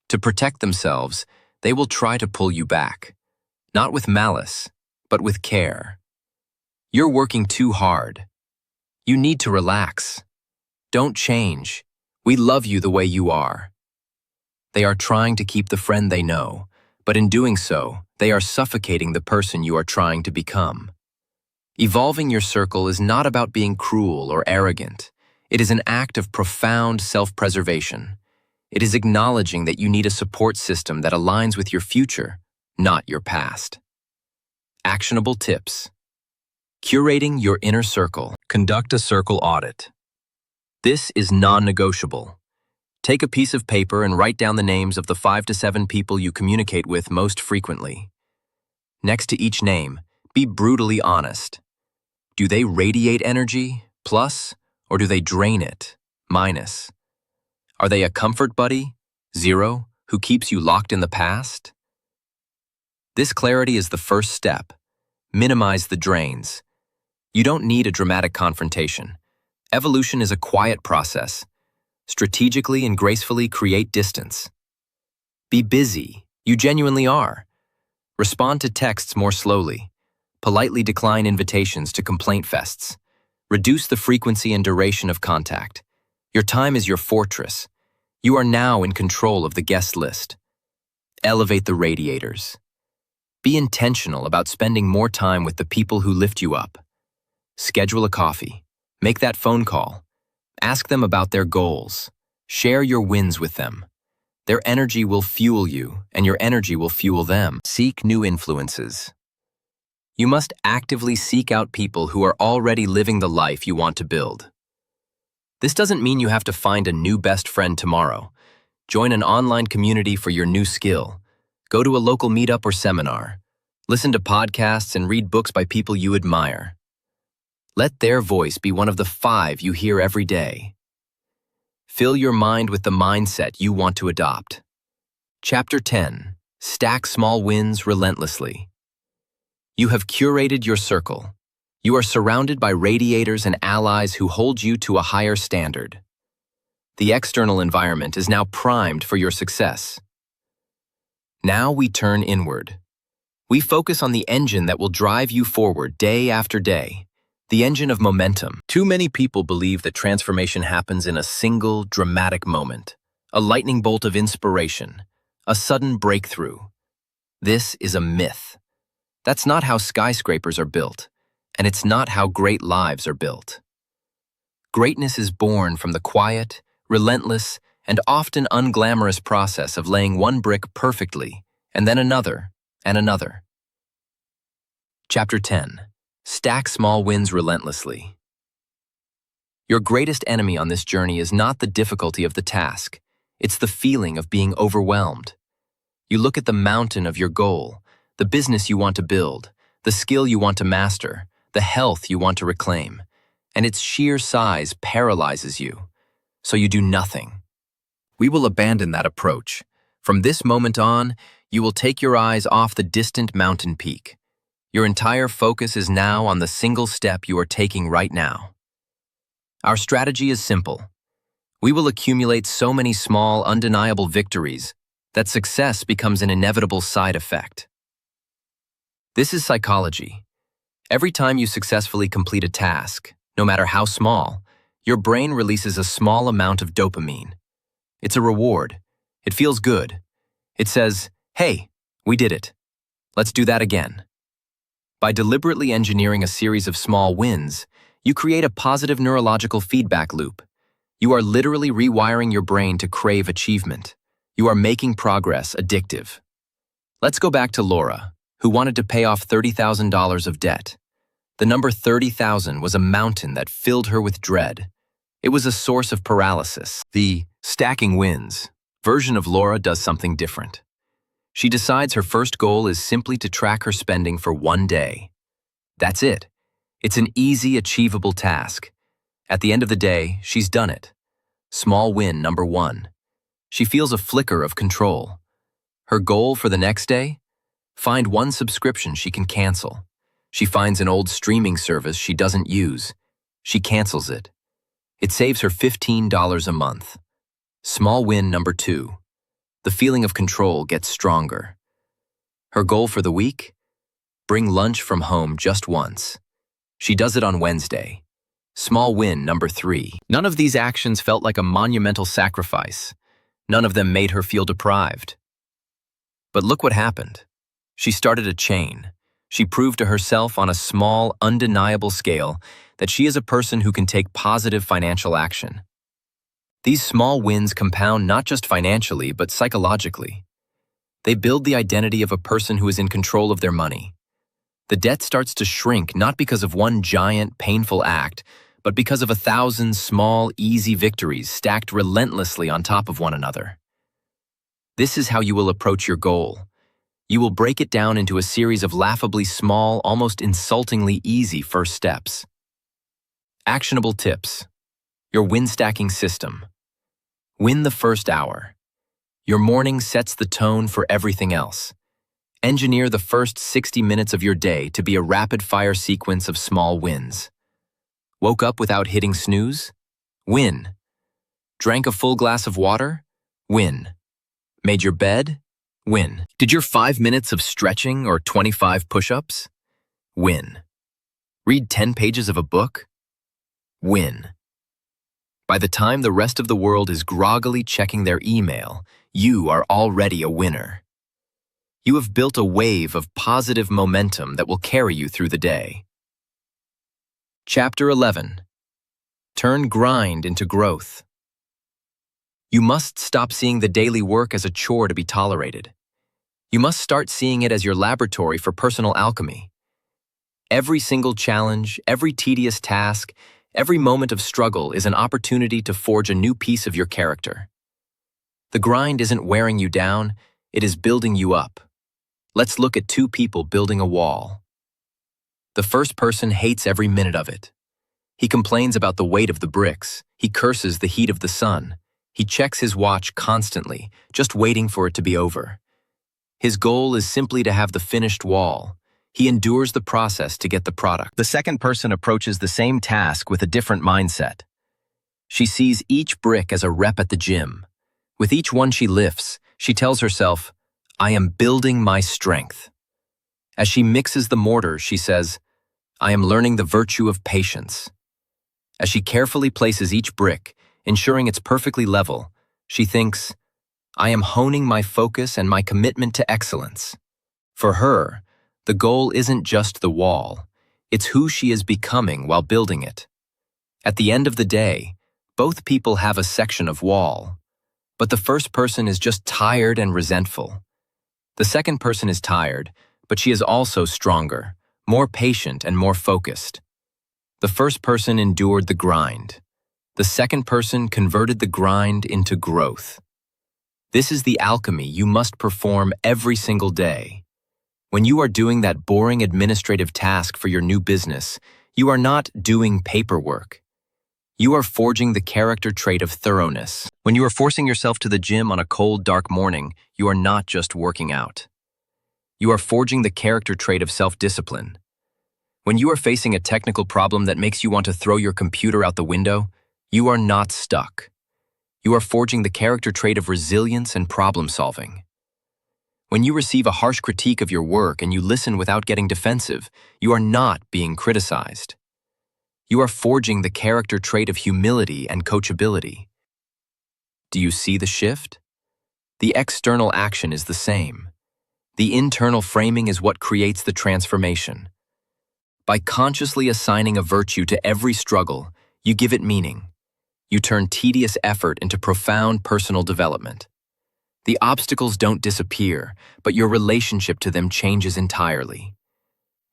S1: To protect themselves, they will try to pull you back, not with malice, but with care. You're working too hard. You need to relax. Don't change. We love you the way you are. They are trying to keep the friend they know, but in doing so, they are suffocating the person you are trying to become. Evolving your circle is not about being cruel or arrogant. It is an act of profound self-preservation. It is acknowledging that you need a support system that aligns with your future, not your past. Actionable tips. Curating your inner circle. Conduct a circle audit. This is non-negotiable. Take a piece of paper and write down the names of the 5 to 7 people you communicate with most frequently. Next to each name, be brutally honest. Do they radiate energy, plus, or do they drain it, minus? Are they a comfort buddy, 0, who keeps you locked in the past? This clarity is the first step. Minimize the drains. You don't need a dramatic confrontation. Evolution is a quiet process. Strategically and gracefully create distance. Be busy. You genuinely are. Respond to texts more slowly. Politely decline invitations to complaint fests. Reduce the frequency and duration of contact. Your time is your fortress. You are now in control of the guest list. Elevate the radiators. Be intentional about spending more time with the people who lift you up. Schedule a coffee. Make that phone call. Ask them about their goals. Share your wins with them. Their energy will fuel you, and your energy will fuel them. Seek new influences. You must actively seek out people who are already living the life you want to build. This doesn't mean you have to find a new best friend tomorrow. Join an online community for your new skill. Go to a local meetup or seminar. Listen to podcasts and read books by people you admire. Let their voice be one of the 5 you hear every day. Fill your mind with the mindset you want to adopt. Chapter 10. Stack small wins relentlessly. You have curated your circle. You are surrounded by radiators and allies who hold you to a higher standard. The external environment is now primed for your success. Now we turn inward. We focus on the engine that will drive you forward day after day, the engine of momentum. Too many people believe that transformation happens in a single, dramatic moment, a lightning bolt of inspiration, a sudden breakthrough. This is a myth. That's not how skyscrapers are built, and it's not how great lives are built. Greatness is born from the quiet, relentless, and often unglamorous process of laying one brick perfectly, and then another, and another. Chapter 10. Stack small wins relentlessly. Your greatest enemy on this journey is not the difficulty of the task. It's the feeling of being overwhelmed. You look at the mountain of your goal, the business you want to build, the skill you want to master, the health you want to reclaim, and its sheer size paralyzes you. So you do nothing. We will abandon that approach. From this moment on, you will take your eyes off the distant mountain peak. Your entire focus is now on the single step you are taking right now. Our strategy is simple. We will accumulate so many small, undeniable victories that success becomes an inevitable side effect. This is psychology. Every time you successfully complete a task, no matter how small, your brain releases a small amount of dopamine. It's a reward. It feels good. It says, "Hey, we did it. Let's do that again." By deliberately engineering a series of small wins, you create a positive neurological feedback loop. You are literally rewiring your brain to crave achievement. You are making progress addictive. Let's go back to Laura, who wanted to pay off $30,000 of debt. The number 30,000 was a mountain that filled her with dread. It was a source of paralysis. The stacking wins version of Laura does something different. She decides her first goal is simply to track her spending for one day. That's it. It's an easy, achievable task. At the end of the day, she's done it. Small win number 1. She feels a flicker of control. Her goal for the next day? Find one subscription she can cancel. She finds an old streaming service she doesn't use. She cancels it. It saves her $15 a month. Small win number 2. The feeling of control gets stronger. Her goal for the week? Bring lunch from home just once. She does it on Wednesday. Small win number 3. None of these actions felt like a monumental sacrifice. None of them made her feel deprived. But look what happened. She started a chain. She proved to herself on a small, undeniable scale that she is a person who can take positive financial action. These small wins compound not just financially, but psychologically. They build the identity of a person who is in control of their money. The debt starts to shrink not because of one giant, painful act, but because of 1,000 small, easy victories stacked relentlessly on top of one another. This is how you will approach your goal. You will break it down into a series of laughably small, almost insultingly easy first steps. Actionable tips. Your win-stacking system. Win the first hour. Your morning sets the tone for everything else. Engineer the first 60 minutes of your day to be a rapid-fire sequence of small wins. Woke up without hitting snooze? Win. Drank a full glass of water? Win. Made your bed? Win. Did your 5 minutes of stretching or 25 push-ups? Win. Read 10 pages of a book? Win. By the time the rest of the world is groggily checking their email, you are already a winner. You have built a wave of positive momentum that will carry you through the day. Chapter 11. Turn grind into growth. You must stop seeing the daily work as a chore to be tolerated. You must start seeing it as your laboratory for personal alchemy. Every single challenge, every tedious task, every moment of struggle is an opportunity to forge a new piece of your character. The grind isn't wearing you down, it is building you up. Let's look at two people building a wall. The first person hates every minute of it. He complains about the weight of the bricks. He curses the heat of the sun. He checks his watch constantly, just waiting for it to be over. His goal is simply to have the finished wall. He endures the process to get the product. The second person approaches the same task with a different mindset. She sees each brick as a rep at the gym. With each one she lifts, she tells herself, I am building my strength. As she mixes the mortar, she says, I am learning the virtue of patience. As she carefully places each brick, ensuring it's perfectly level, she thinks, I am honing my focus and my commitment to excellence. For her, the goal isn't just the wall, it's who she is becoming while building it. At the end of the day, both people have a section of wall, but the first person is just tired and resentful. The second person is tired, but she is also stronger, more patient and more focused. The first person endured the grind. The second person converted the grind into growth. This is the alchemy you must perform every single day. When you are doing that boring administrative task for your new business, you are not doing paperwork. You are forging the character trait of thoroughness. When you are forcing yourself to the gym on a cold, dark morning, you are not just working out. You are forging the character trait of self-discipline. When you are facing a technical problem that makes you want to throw your computer out the window, you are not stuck. You are forging the character trait of resilience and problem-solving. When you receive a harsh critique of your work and you listen without getting defensive, you are not being criticized. You are forging the character trait of humility and coachability. Do you see the shift? The external action is the same. The internal framing is what creates the transformation. By consciously assigning a virtue to every struggle, you give it meaning. You turn tedious effort into profound personal development. The obstacles don't disappear, but your relationship to them changes entirely.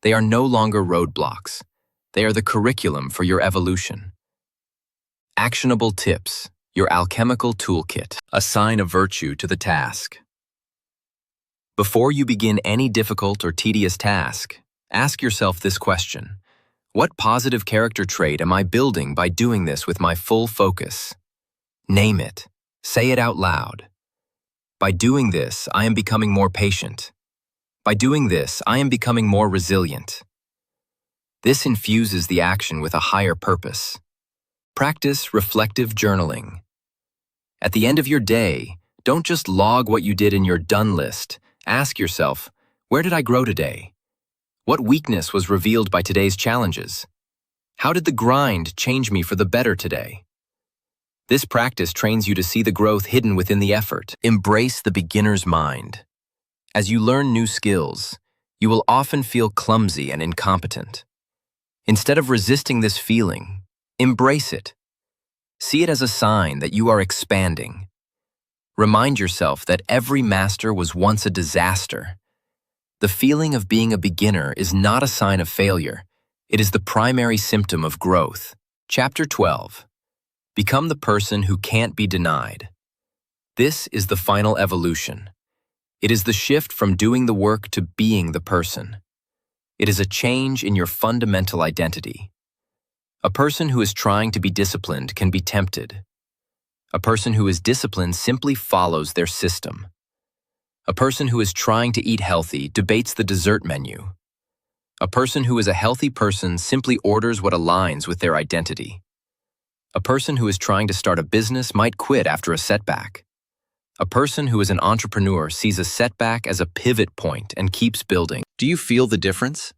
S1: They are no longer roadblocks. They are the curriculum for your evolution. Actionable tips, your alchemical toolkit. Assign a virtue to the task. Before you begin any difficult or tedious task, ask yourself this question. What positive character trait am I building by doing this with my full focus? Name it. Say it out loud. By doing this, I am becoming more patient. By doing this, I am becoming more resilient. This infuses the action with a higher purpose. Practice reflective journaling. At the end of your day, don't just log what you did in your done list. Ask yourself, where did I grow today? What weakness was revealed by today's challenges? How did the grind change me for the better today? This practice trains you to see the growth hidden within the effort. Embrace the beginner's mind. As you learn new skills, you will often feel clumsy and incompetent. Instead of resisting this feeling, embrace it. See it as a sign that you are expanding. Remind yourself that every master was once a disaster. The feeling of being a beginner is not a sign of failure. It is the primary symptom of growth. Chapter 12. Become the person who can't be denied. This is the final evolution. It is the shift from doing the work to being the person. It is a change in your fundamental identity. A person who is trying to be disciplined can be tempted. A person who is disciplined simply follows their system. A person who is trying to eat healthy debates the dessert menu. A person who is a healthy person simply orders what aligns with their identity. A person who is trying to start a business might quit after a setback. A person who is an entrepreneur sees a setback as a pivot point and keeps building. Do you feel the difference?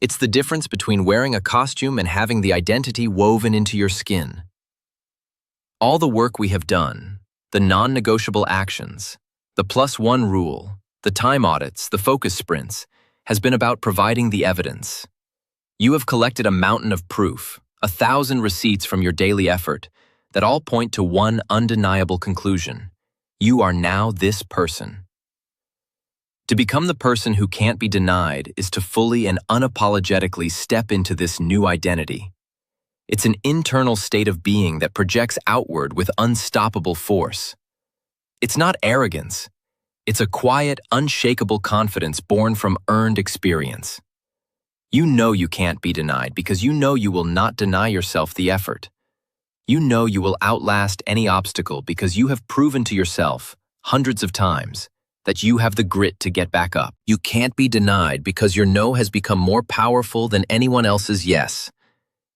S1: It's the difference between wearing a costume and having the identity woven into your skin. All the work we have done, the non-negotiable actions, the +1 rule, The time audits, the focus sprints, has been about providing the evidence. You have collected a mountain of proof, 1,000 receipts from your daily effort, that all point to one undeniable conclusion. You are now this person. To become the person who can't be denied is to fully and unapologetically step into this new identity. It's an internal state of being that projects outward with unstoppable force. It's not arrogance. It's a quiet, unshakable confidence born from earned experience. You know you can't be denied because you know you will not deny yourself the effort. You know you will outlast any obstacle because you have proven to yourself, hundreds of times, that you have the grit to get back up. You can't be denied because your no has become more powerful than anyone else's yes.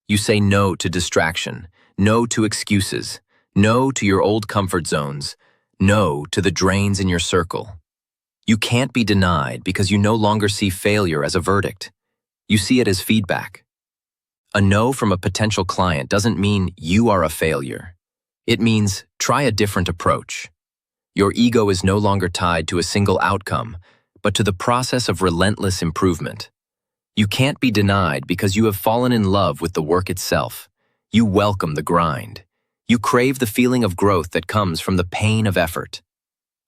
S1: You say no to distraction, no to excuses, no to your old comfort zones, no to the drains in your circle. You can't be denied because you no longer see failure as a verdict. You see it as feedback. A no from a potential client doesn't mean you are a failure. It means try a different approach. Your ego is no longer tied to a single outcome, but to the process of relentless improvement. You can't be denied because you have fallen in love with the work itself. You welcome the grind. You crave the feeling of growth that comes from the pain of effort.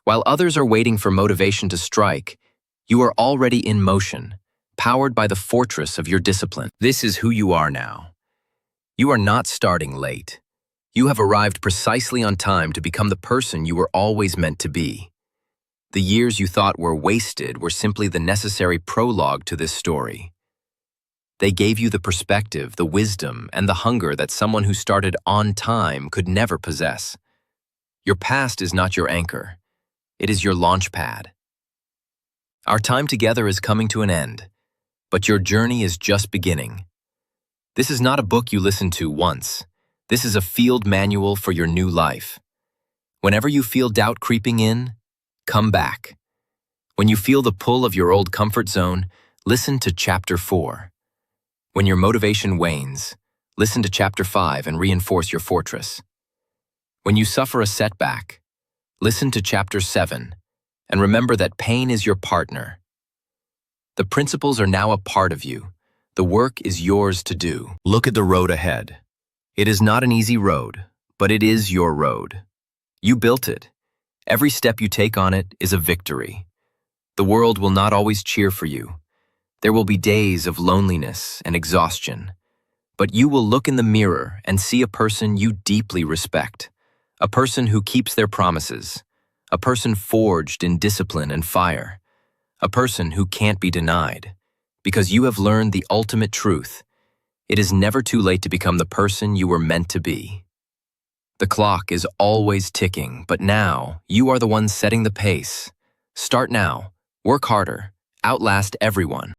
S1: While others are waiting for motivation to strike, you are already in motion, powered by the fortress of your discipline. This is who you are now. You are not starting late. You have arrived precisely on time to become the person you were always meant to be. The years you thought were wasted were simply the necessary prologue to this story. They gave you the perspective, the wisdom, and the hunger that someone who started on time could never possess. Your past is not your anchor. It is your launch pad. Our time together is coming to an end, but your journey is just beginning. This is not a book you listen to once. This is a field manual for your new life. Whenever you feel doubt creeping in, come back. When you feel the pull of your old comfort zone, listen to Chapter 4. When your motivation wanes, listen to Chapter 5 and reinforce your fortress. When you suffer a setback, listen to Chapter 7 and remember that pain is your partner. The principles are now a part of you. The work is yours to do. Look at the road ahead. It is not an easy road, but it is your road. You built it. Every step you take on it is a victory. The world will not always cheer for you. There will be days of loneliness and exhaustion, but you will look in the mirror and see a person you deeply respect, a person who keeps their promises, a person forged in discipline and fire, a person who can't be denied, because you have learned the ultimate truth. It is never too late to become the person you were meant to be. The clock is always ticking, but now you are the one setting the pace. Start now, work harder, outlast everyone.